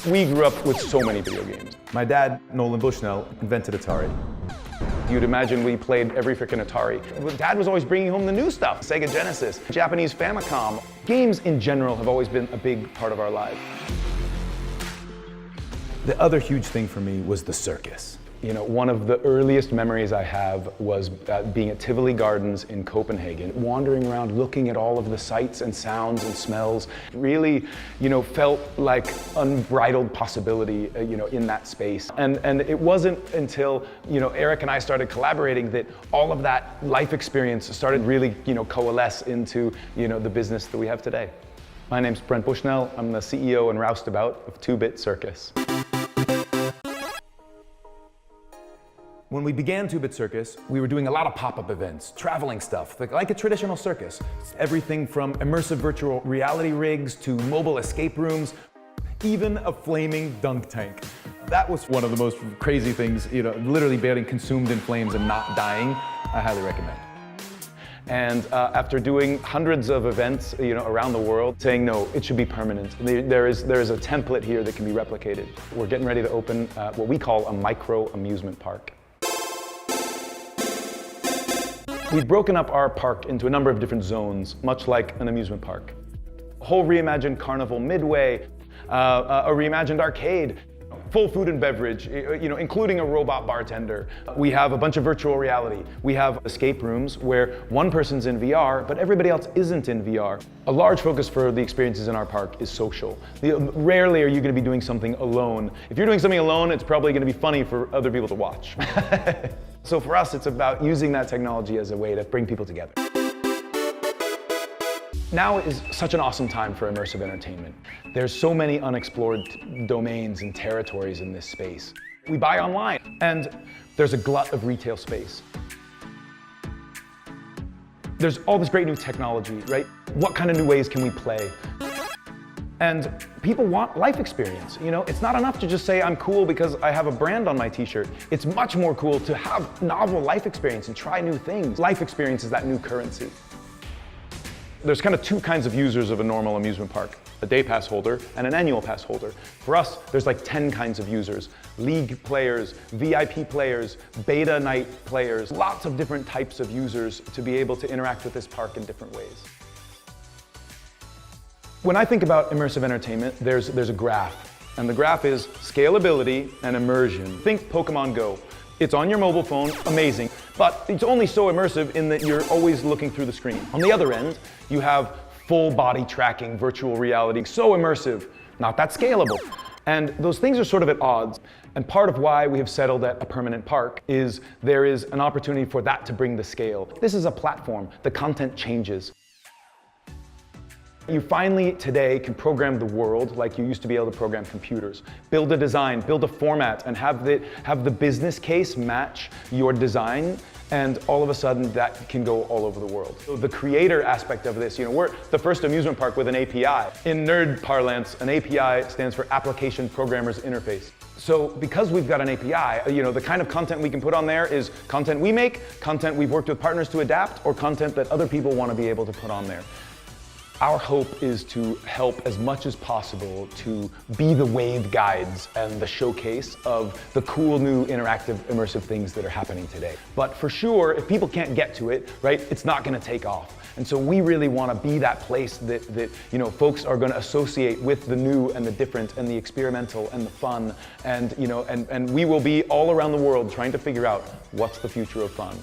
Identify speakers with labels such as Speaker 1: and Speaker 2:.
Speaker 1: We grew up with so many video games.
Speaker 2: My dad, Brent Bushnell, invented Atari.
Speaker 1: You'd imagine we played every frickin' Atari. Dad was always bringing home the new stuff. Sega Genesis, Japanese Famicom. Games in general have always been a big part of our lives.
Speaker 2: The other huge thing for me was the circus.
Speaker 1: You know, one of the earliest memories I have was being at Tivoli Gardens in Copenhagen, wandering around looking at all of the sights and sounds and smells. Really, you know, felt like unbridled possibility, in that space. And it wasn't until, Eric and I started collaborating that all of that life experience started really, coalesce into, the business that we have today. My name's Brent Bushnell. I'm the CEO and Roustabout of 2-Bit Circus.
Speaker 2: When we began 2-Bit Circus, we were doing a lot of pop-up events, traveling stuff, like a traditional circus. Everything from immersive virtual reality rigs to mobile escape rooms, even a flaming dunk tank. That was one of the most crazy things, literally getting consumed in flames and not dying. I highly recommend.
Speaker 1: And after doing hundreds of events, around the world, saying no, it should be permanent. There is a template here that can be replicated. We're getting ready to open what we call a micro-amusement park. We've broken up our park into a number of different zones, much like an amusement park. A whole reimagined carnival midway, a reimagined arcade, full food and beverage, including a robot bartender. We have a bunch of virtual reality. We have escape rooms where one person's in VR, but everybody else isn't in VR. A large focus for the experiences in our park is social. Rarely are you going to be doing something alone. If you're doing something alone, it's probably going to be funny for other people to watch. So for us, it's about using that technology as a way to bring people together. Now is such an awesome time for immersive entertainment. There's so many unexplored domains and territories in this space. We buy online, and there's a glut of retail space. There's all this great new technology, right? What kind of new ways can we play? And people want life experience, It's not enough to just say I'm cool because I have a brand on my t-shirt. It's much more cool to have novel life experience and try new things. Life experience is that new currency. There's kind of two kinds of users of a normal amusement park, a day pass holder and an annual pass holder. For us, there's like 10 kinds of users. League players, VIP players, beta night players, lots of different types of users to be able to interact with this park in different ways. When I think about immersive entertainment, there's a graph, and the graph is scalability and immersion. Think Pokemon Go. It's on your mobile phone, amazing, but it's only so immersive in that you're always looking through the screen. On the other end, you have full body tracking, virtual reality, so immersive, not that scalable. And those things are sort of at odds. And part of why we have settled at a permanent park is there is an opportunity for that to bring the scale. This is a platform, the content changes. You finally today can program the world like you used to be able to program computers. Build a design, build a format, and have the business case match your design, and all of a sudden that can go all over the world. So the creator aspect of this, we're the first amusement park with an API. In nerd parlance, an API stands for Application Programmers Interface. So because we've got an API, the kind of content we can put on there is content we make, content we've worked with partners to adapt, or content that other people want to be able to put on there. Our hope is to help as much as possible to be the wave guides and the showcase of the cool new interactive immersive things that are happening today. But for sure, if people can't get to it, right, it's not going to take off. And so we really want to be that place that folks are going to associate with the new and the different and the experimental and the fun, and we will be all around the world trying to figure out what's the future of fun.